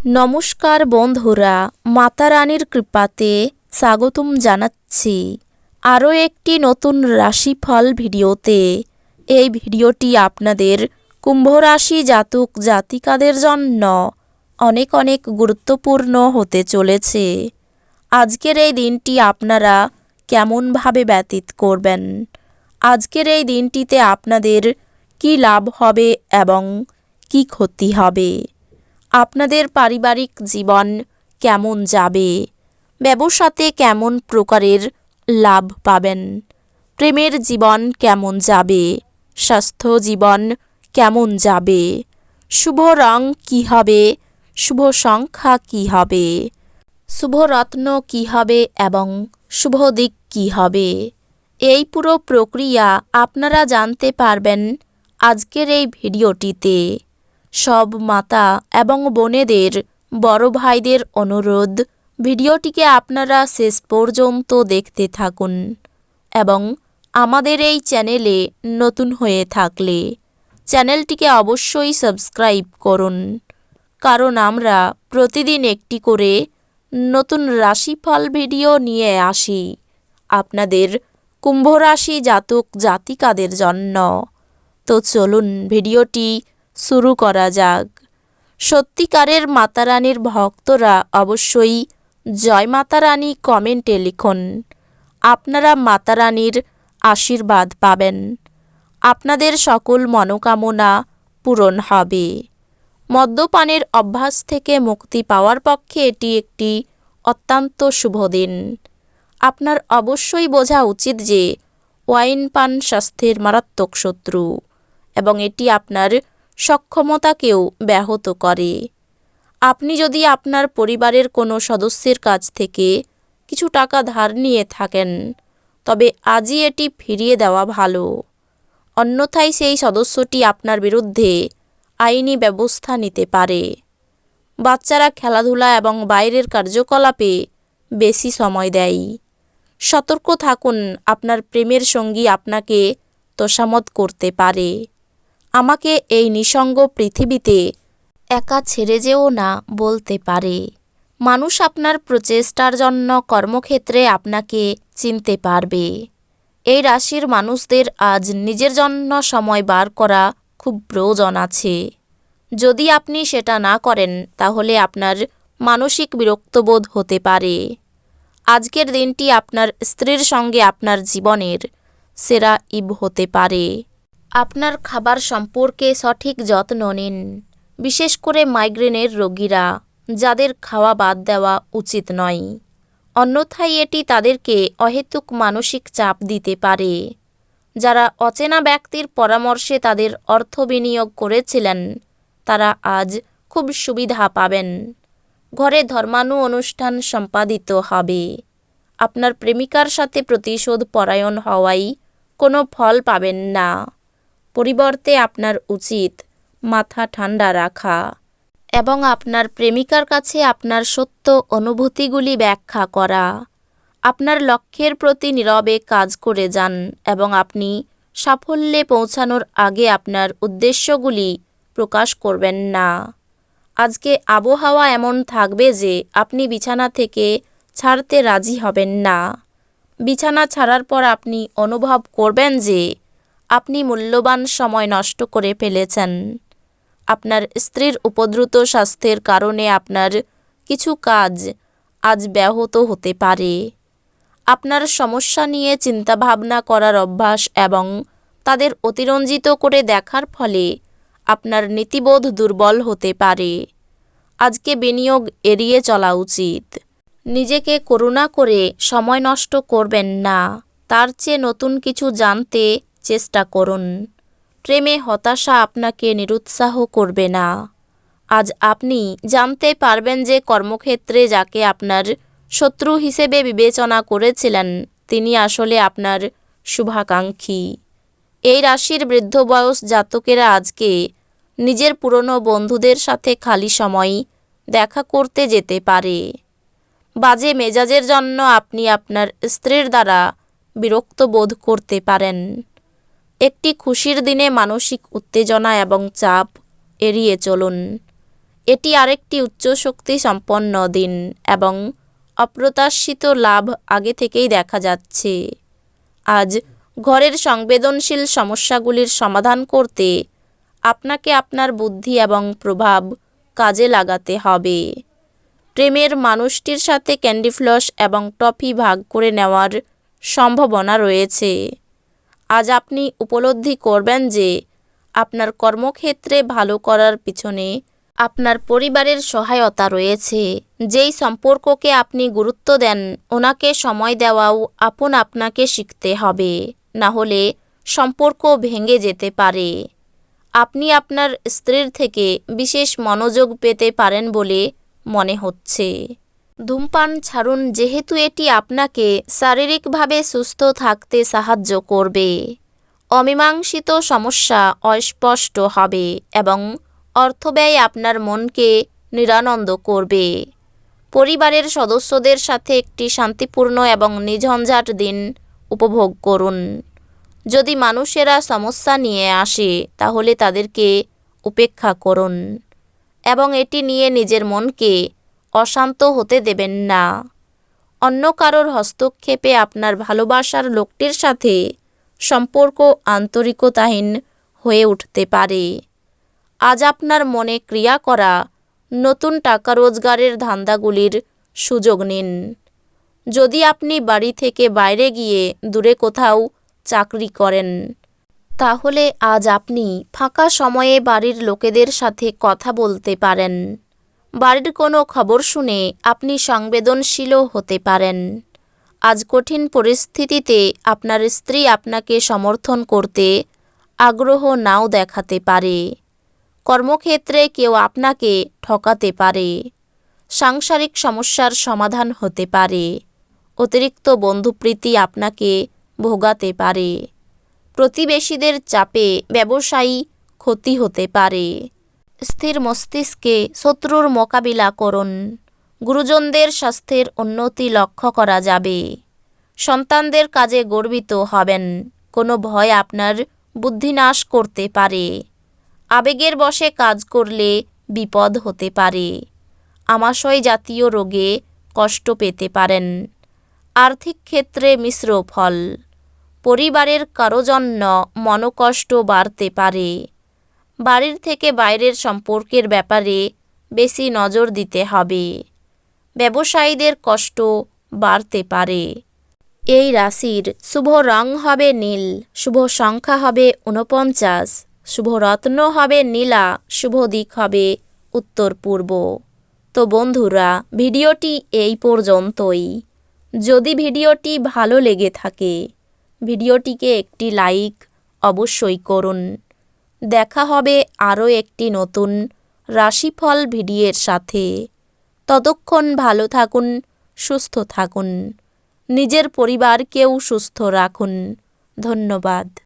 নমস্কার বন্ধুরা, মাতা রানীর কৃপাতে স্বাগতম জানাচ্ছি আরও একটি নতুন রাশিফল ভিডিওতে। এই ভিডিওটি আপনাদের কুম্ভ রাশি জাতক জাতিকাদের জন্য অনেক অনেক গুরুত্বপূর্ণ হতে চলেছে। আজকের এই দিনটি আপনারা কেমনভাবে ব্যতীত করবেন, আজকের এই দিনটিতে আপনাদের কি লাভ হবে এবং কি ক্ষতি হবে, আপনাদের পারিবারিক জীবন কেমন যাবে, ব্যবসাতে কেমন প্রকারের লাভ পাবেন, প্রেমের জীবন কেমন যাবে, স্বাস্থ্য জীবন কেমন যাবে, শুভ রং কী হবে, শুভ সংখ্যা কী হবে, শুভ রত্ন কী হবে এবং শুভ দিক কী হবে, এই পুরো প্রক্রিয়া আপনারা জানতে পারবেন আজকের এই ভিডিওটিতে। সব মাতা এবং বোনেদের, বড় ভাইদের অনুরোধ, ভিডিওটিকে আপনারা শেষ পর্যন্ত দেখতে থাকুন এবং আমাদের এই চ্যানেলে নতুন হয়ে থাকলে চ্যানেলটিকে অবশ্যই সাবস্ক্রাইব করুন, কারণ আমরা প্রতিদিন একটি করে নতুন রাশিফল ভিডিও নিয়ে আসি আপনাদের কুম্ভ রাশি জাতক জাতিকাদের জন্য। তো চলুন ভিডিওটি শুরু করা যাক। সত্যিকারের মাতারানীর ভক্তরা অবশ্যই জয় মাতারানী কমেন্টে লিখুন। আপনারা মাতারানীর আশীর্বাদ পাবেন, আপনাদের সকল মনোকামনা পূরণ হবে। মদ্যপানের অভ্যাস থেকে মুক্তি পাওয়ার পক্ষে এটি একটি অত্যন্ত শুভ দিন। আপনার অবশ্যই বোঝা উচিত যে ওয়াইন পান স্বাস্থ্যের মারাত্মক শত্রু এবং এটি আপনার সক্ষমতাকেও ব্যাহত করে। আপনি যদি আপনার পরিবারের কোনো সদস্যের কাছ থেকে কিছু টাকা ধার নিয়ে থাকেন, তবে আজই এটি ফিরিয়ে দেওয়া ভালো, অন্যথায় সেই সদস্যটি আপনার বিরুদ্ধে আইনি ব্যবস্থা নিতে পারে। বাচ্চারা খেলাধুলা এবং বাইরের কার্যকলাপে বেশি সময় দেয়। সতর্ক থাকুন, আপনার প্রেমের সঙ্গী আপনাকে তোষামত করতে পারে। আমাকে এই নিঃসঙ্গ পৃথিবীতে একা ছেড়ে যেও না বলতে পারে। মানুষ আপনার প্রচেষ্টার জন্য কর্মক্ষেত্রে আপনাকে চিনতে পারবে। এই রাশির মানুষদের আজ নিজের জন্য সময় বার করা খুব প্রয়োজন আছে। যদি আপনি সেটা না করেন তাহলে আপনার মানসিক বিরক্তবোধ হতে পারে। আজকের দিনটি আপনার স্ত্রীর সঙ্গে আপনার জীবনের সেরা ইভ হতে পারে। আপনার খাবার সম্পর্কে সঠিক যত্ন নিন, বিশেষ করে মাইগ্রেনের রোগীরা, যাদের খাওয়া বাদ দেওয়া উচিত নয়, অন্যথায় এটি তাদেরকে অহেতুক মানসিক চাপ দিতে পারে। যারা অচেনা ব্যক্তির পরামর্শে তাদের অর্থ বিনিয়োগ করেছিলেন, তারা আজ খুব সুবিধা পাবেন। ঘরে ধর্মানু অনুষ্ঠান সম্পাদিত হবে। আপনার প্রেমিকার সাথে প্রতিশোধ পরায়ণ হওয়ায় কোনো ফল পাবেন না। পরিবর্তে আপনার উচিত মাথা ঠান্ডা রাখা এবং আপনার প্রেমিকার কাছে আপনার সত্য অনুভূতিগুলি ব্যাখ্যা করা। আপনার লক্ষ্যের প্রতি নীরবে কাজ করে যান এবং আপনি সাফল্যে পৌঁছানোর আগে আপনার উদ্দেশ্যগুলি প্রকাশ করবেন না। আজকে আবহাওয়া এমন থাকবে যে আপনি বিছানা থেকে ছাড়তে রাজি হবেন না। বিছানা ছাড়ার পর আপনি অনুভব করবেন যে আপনি মূল্যবান সময় নষ্ট করে ফেলেছেন। আপনার স্ত্রীর উপদ্রুত স্বাস্থ্যের কারণে আপনার কিছু কাজ আজ ব্যাহত হতে পারে। আপনার সমস্যা নিয়ে চিন্তাভাবনা করার অভ্যাস এবং তাদের অতিরঞ্জিত করে দেখার ফলে আপনার নীতিবোধ দুর্বল হতে পারে। আজকে বিনিয়োগ এড়িয়ে চলা উচিত। নিজেকে করুণা করে সময় নষ্ট করবেন না, তার চেয়ে নতুন কিছু জানতে চেষ্টা করুন। প্রেমে হতাশা আপনাকে নিরুৎসাহ করবে না। আজ আপনি জানতে পারবেন যে কর্মক্ষেত্রে যাকে আপনার শত্রু হিসেবে বিবেচনা করেছিলেন, তিনি আসলে আপনার শুভাকাঙ্ক্ষী। এই রাশির বৃদ্ধ বয়স জাতকেরা আজকে নিজের পুরনো বন্ধুদের সাথে খালি সময় দেখা করতে যেতে পারে। বাজে মেজাজের জন্য আপনি আপনার স্ত্রীর দ্বারা বিরক্ত বোধ করতে পারেন। একটি খুশির দিনে মানসিক উত্তেজনা এবং চাপ এড়িয়ে চলুন। এটি আরেকটি উচ্চ শক্তি সম্পন্ন দিন এবং অপ্রত্যাশিত লাভ আগে থেকেই দেখা যাচ্ছে। আজ ঘরের সংবেদনশীল সমস্যাগুলির সমাধান করতে আপনাকে আপনার বুদ্ধি এবং প্রভাব কাজে লাগাতে হবে। প্রেমের মানুষটির সাথে ক্যান্ডি ফ্লস এবং টফি ভাগ করে নেওয়ার সম্ভাবনা রয়েছে। আজ আপনি উপলব্ধি করবেন যে আপনার কর্মক্ষেত্রে ভালো করার পিছনে আপনার পরিবারের সহায়তা রয়েছে। যেই সম্পর্ককে আপনি গুরুত্ব দেন ওনাকে সময় দেওয়াও আপনাকে শিখতে হবে, না হলে সম্পর্ক ভেঙে যেতে পারে। আপনি আপনার স্ত্রীর থেকে বিশেষ মনোযোগ পেতে পারেন বলে মনে হচ্ছে। ধূমপান ছাড়ুন, যেহেতু এটি আপনাকে শারীরিকভাবে সুস্থ থাকতে সাহায্য করবে। অমীমাংসিত সমস্যা অস্পষ্ট হবে এবং অর্থব্যয় আপনার মনকে নিরানন্দ করবে। পরিবারের সদস্যদের সাথে একটি শান্তিপূর্ণ এবং নিঝঞ্ঝাট দিন উপভোগ করুন। যদি মানুষেরা সমস্যা নিয়ে আসে তাহলে তাদেরকে উপেক্ষা করুন এবং এটি নিয়ে নিজের মনকে অশান্ত হতে দেবেন না। অন্য কারোর হস্তক্ষেপে আপনার ভালোবাসার লোকটির সাথে সম্পর্ক আন্তরিকতাহীন হয়ে উঠতে পারে। আজ আপনার মনে ক্রিয়া করা নতুন টাকা রোজগারের ধান্দাগুলির সুযোগ নিন। যদি আপনি বাড়ি থেকে বাইরে গিয়ে দূরে কোথাও চাকরি করেন তাহলে আজ আপনি ফাঁকা সময়ে বাড়ির লোকেদের সাথে কথা বলতে পারেন। বাড়ির কোনো খবর শুনে আপনি সংবেদনশীলও হতে পারেন। আজ কঠিন পরিস্থিতিতে আপনার স্ত্রী আপনাকে সমর্থন করতে আগ্রহ নাও দেখাতে পারে। কর্মক্ষেত্রে কেউ আপনাকে ঠকাতে পারে। সাংসারিক সমস্যার সমাধান হতে পারে। অতিরিক্ত বন্ধুপ্রীতি আপনাকে ভোগাতে পারে। প্রতিবেশীদের চাপে ব্যবসায়ী ক্ষতি হতে পারে। স্থির মস্তিষ্কে শত্রুর মোকাবিলা করুন। গুরুজনদের স্বাস্থ্যের উন্নতি লক্ষ্য করা যাবে। সন্তানদের কাজে গর্বিত হবেন। কোনো ভয় আপনার বুদ্ধিনাশ করতে পারে। আবেগের বশে কাজ করলে বিপদ হতে পারে। আমাশয় জাতীয় রোগে কষ্ট পেতে পারেন। আর্থিক ক্ষেত্রে মিশ্র ফল। পরিবারের কারো জন্য মনোকষ্ট বাড়তে পারে। বাড়ির থেকে বাইরের সম্পর্কের ব্যাপারে বেশি নজর দিতে হবে। ব্যবসায়ীদের কষ্ট বাড়তে পারে। এই রাশির শুভ রং হবে নীল, শুভ সংখ্যা হবে 49, শুভ রত্ন হবে নীলা, শুভ দিক হবে উত্তর পূর্ব। তো বন্ধুরা, ভিডিওটি এই পর্যন্তই। যদি ভিডিওটি ভালো লেগে থাকে ভিডিওটিকে একটি লাইক অবশ্যই করুন। দেখা হবে আরও একটি নতুন রাশিফল ভিডিওর সাথে। ততক্ষণ ভালো থাকুন, সুস্থ থাকুন, নিজের পরিবারকেও সুস্থ রাখুন। ধন্যবাদ।